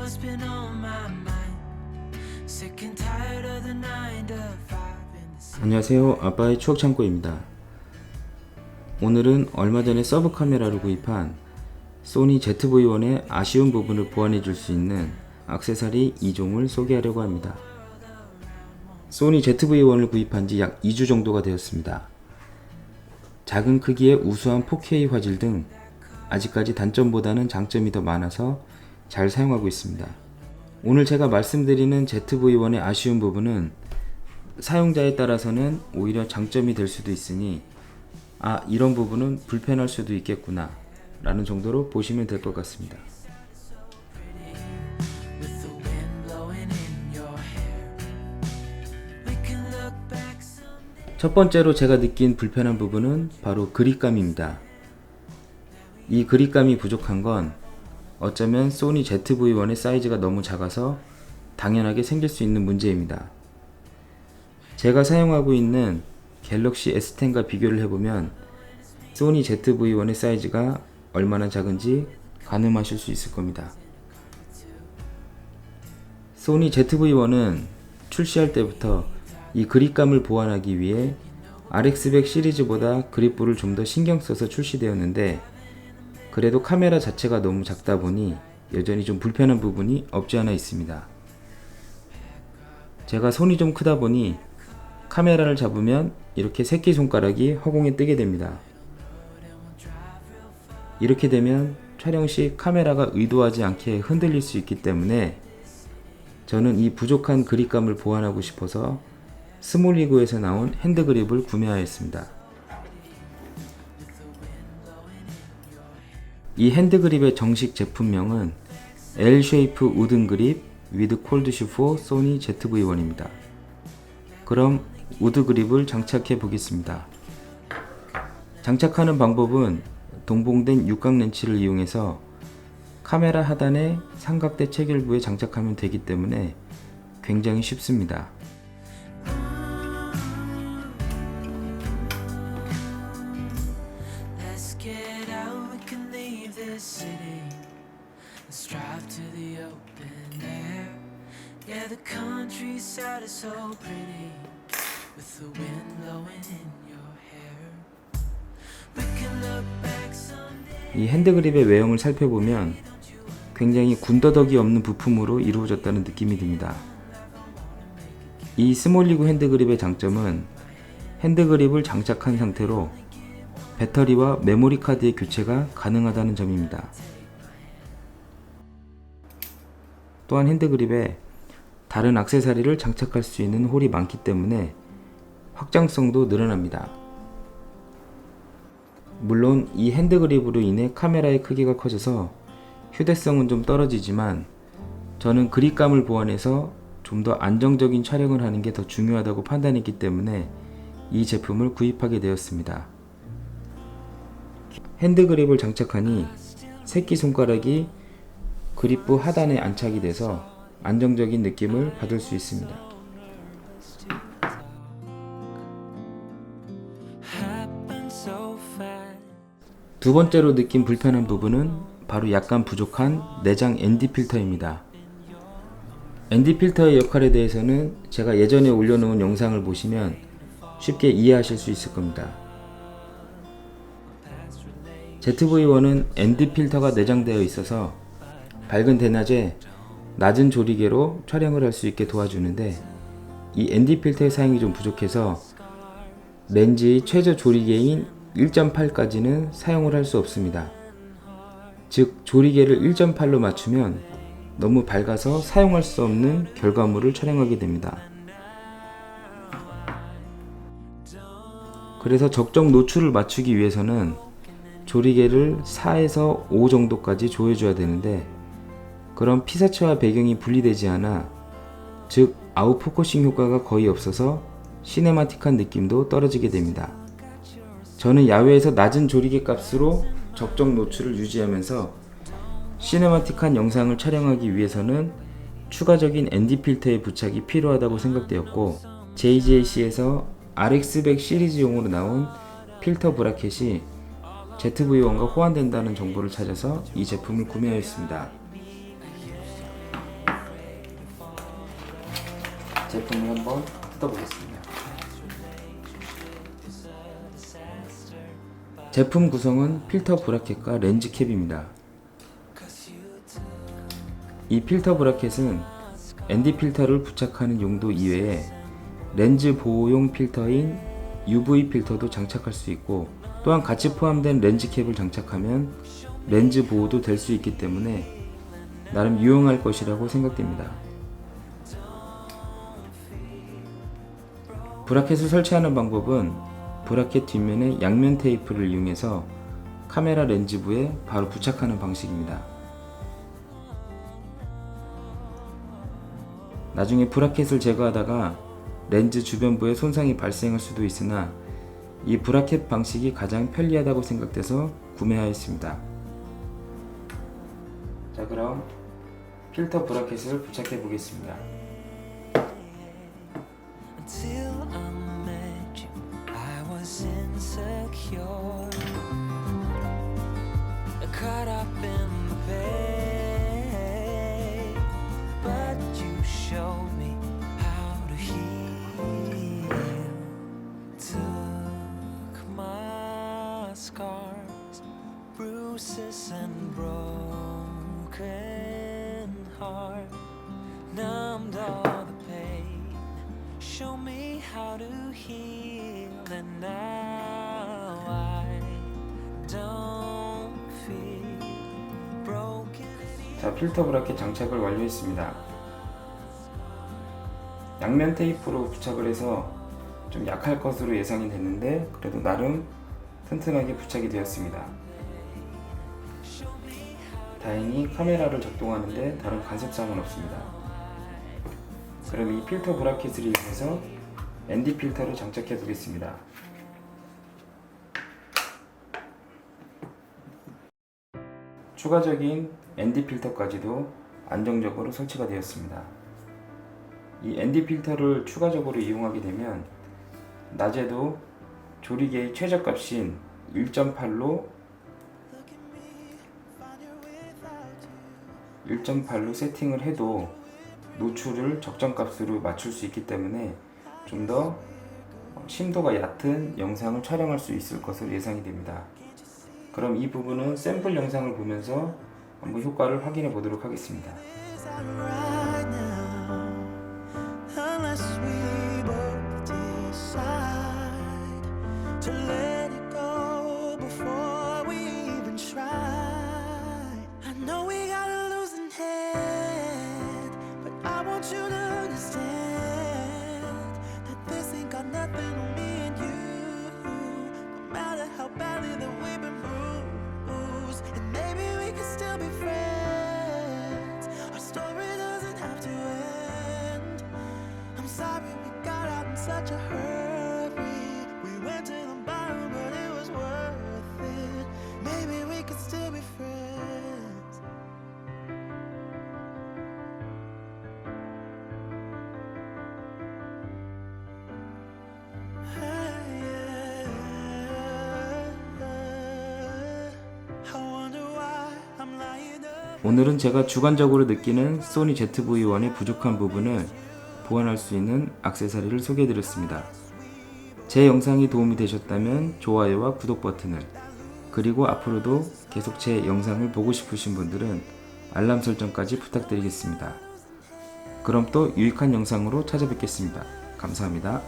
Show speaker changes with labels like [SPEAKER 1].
[SPEAKER 1] what's been on my mind. Sick and tired of the 9 to 5 in the
[SPEAKER 2] 안녕하세요. 아빠의 추억창고입니다. 오늘은 얼마 전에 서브 카메라로 구입한 소니 ZV-1의 아쉬운 부분을 보완해 줄 수 있는 액세서리 2종을 소개하려고 합니다. 소니 ZV-1을 구입한 지 약 2주 정도가 되었습니다. 작은 크기의 우수한 4K 화질 등 아직까지 단점보다는 장점이 더 많아서 잘 사용하고 있습니다. 오늘 제가 말씀드리는 ZV-1의 아쉬운 부분은 사용자에 따라서는 오히려 장점이 될 수도 있으니 이런 부분은 불편할 수도 있겠구나 라는 정도로 보시면 될 것 같습니다.
[SPEAKER 1] with the wind blowing in your hair. We can look back someday.
[SPEAKER 2] 첫 번째로 제가 느낀 불편한 부분은 바로 그립감입니다. 이 그립감이 부족한 건 어쩌면 소니 ZV-1의 사이즈가 너무 작아서 당연하게 생길 수 있는 문제입니다. 제가 사용하고 있는 갤럭시 S10과 비교를 해보면 소니 ZV-1의 사이즈가 얼마나 작은지 가늠하실 수 있을 겁니다. 소니 ZV-1은 출시할 때부터 이 그립감을 보완하기 위해 RX100 시리즈보다 그립부를 좀 더 신경 써서 출시되었는데 그래도 카메라 자체가 너무 작다 보니 여전히 좀 불편한 부분이 없지 않아 있습니다. 제가 손이 좀 크다 보니 카메라를 잡으면 이렇게 새끼손가락이 허공에 뜨게 됩니다. 이렇게 되면 촬영 시 카메라가 의도하지 않게 흔들릴 수 있기 때문에 저는 이 부족한 그립감을 보완하고 싶어서 스몰리그에서 나온 핸드그립을 구매하였습니다. 이 핸드그립의 정식 제품명은 L-쉐이프 우든 그립 with cold shoe for 소니 ZV-1입니다. 그럼 우드 그립을 장착해 보겠습니다. 장착하는 방법은 동봉된 육각 렌치를 이용해서 카메라 하단의 삼각대 체결부에 장착하면 되기 때문에 굉장히 쉽습니다.
[SPEAKER 1] Let's get out, we can leave this city. Let's drive to the open air. Yeah, the countryside is so pretty with the wind blowing in your hair. We can look back someday.
[SPEAKER 2] 이 핸드그립의 외형을 살펴보면 굉장히 군더더기 없는 부품으로 이루어졌다는 느낌이 듭니다. 이 스몰리그 핸드그립의 장점은 핸드그립을 장착한 상태로 배터리와 메모리 카드의 교체가 가능하다는 점입니다. 또한 핸드그립에 다른 액세서리를 장착할 수 있는 홀이 많기 때문에 확장성도 늘어납니다. 물론 이 핸드그립으로 인해 카메라의 크기가 커져서 휴대성은 좀 떨어지지만 저는 그립감을 보완해서 좀 더 안정적인 촬영을 하는 게 더 중요하다고 판단했기 때문에 이 제품을 구입하게 되었습니다. 핸드그립을 장착하니 새끼손가락이 그립부 하단에 안착이 돼서 안정적인 느낌을 받을 수 있습니다.
[SPEAKER 1] Happen so fast.
[SPEAKER 2] 두 번째로 느낀 불편한 부분은 바로 약간 부족한 내장 ND 필터입니다. ND 필터의 역할에 대해서는 제가 예전에 올려놓은 영상을 보시면 쉽게 이해하실 수 있을 겁니다. ZV-1은 ND 필터가 내장되어 있어서 밝은 대낮에 낮은 조리개로 촬영을 할 수 있게 도와주는데 이 ND 필터의 사용이 좀 부족해서 렌즈의 최저 조리개인 1.8까지는 사용을 할 수 없습니다. 즉 조리개를 1.8로 맞추면 너무 밝아서 사용할 수 없는 결과물을 촬영하게 됩니다. 그래서 적정 노출을 맞추기 위해서는 조리개를 4에서 5 정도까지 조여줘야 되는데 그럼 피사체와 배경이 분리되지 않아 즉 아웃포커싱 효과가 거의 없어서 시네마틱한 느낌도 떨어지게 됩니다. 저는 야외에서 낮은 조리개 값으로 적정 노출을 유지하면서 시네마틱한 영상을 촬영하기 위해서는 추가적인 ND 필터의 부착이 필요하다고 생각되었고 JJC에서 RX100 시리즈용으로 나온 필터 브라켓이 ZV-1과 호환된다는 정보를 찾아서 이 제품을 구매하였습니다. 제품을 한번 뜯어보겠습니다. 제품 구성은 필터 브라켓과 렌즈 캡입니다. 이 필터 브라켓은 ND 필터를 부착하는 용도 이외에 렌즈 보호용 필터인 UV 필터도 장착할 수 있고, 또한 같이 포함된 렌즈 캡을 장착하면 렌즈 보호도 될 수 있기 때문에 나름 유용할 것이라고 생각됩니다. 브라켓을 설치하는 방법은 브라켓 뒷면에 양면 테이프를 이용해서 카메라 렌즈부에 바로 부착하는 방식입니다. 나중에 브라켓을 제거하다가 렌즈 주변부에 손상이 발생할 수도 있으나 이 브라켓 방식이 가장 편리하다고 생각돼서 구매하였습니다. 자, 그럼 필터 브라켓을 부착해 보겠습니다.
[SPEAKER 1] Until I met you, I was insecure, caught up in the pain, but you showed me how to heal. Took my scars, bruises and broken heart, numbed all the pain, show me how to heal, and now I don't feel broken.
[SPEAKER 2] 자, 필터 브라켓 장착을 완료했습니다. 양면 테이프로 부착을 해서 좀 약할 것으로 예상이 됐는데 그래도 나름 튼튼하게 부착이 되었습니다. 다행히 카메라를 작동하는데 다른 간섭사항은 없습니다. 그럼 이 필터 브라켓을 이용해서 ND 필터를 장착해 보겠습니다. 추가적인 ND 필터까지도 안정적으로 설치가 되었습니다. 이 ND 필터를 추가적으로 이용하게 되면 낮에도 조리개의 최저값인 1.8로 세팅을 해도 노출을 적정값으로 맞출 수 있기 때문에 좀 더 심도가 얕은 영상을 촬영할 수 있을 것으로 예상이 됩니다. 그럼 이 부분은 샘플 영상을 보면서 한번 효과를 확인해 보도록 하겠습니다.
[SPEAKER 1] Right now, unless we both decide to let it go before we even try. I know we got a losing hand, but I want you to understand that this ain't got nothing on me and you. No matter how badly that we've been bruised, and maybe we could still be friends. Our story doesn't have to end. I'm sorry we got out in such a hurry. We went to the bottom, but it was worth it. Maybe we could still be friends. I wonder why I'm lying up.
[SPEAKER 2] 오늘은 제가 주관적으로 느끼는 소니 ZV-1의 부족한 부분을 보완할 수 있는 액세서리를 소개해드렸습니다. 제 영상이 도움이 되셨다면 좋아요와 구독 버튼을, 그리고 앞으로도 계속 제 영상을 보고 싶으신 분들은 알람 설정까지 부탁드리겠습니다. 그럼 또 유익한 영상으로 찾아뵙겠습니다. 감사합니다.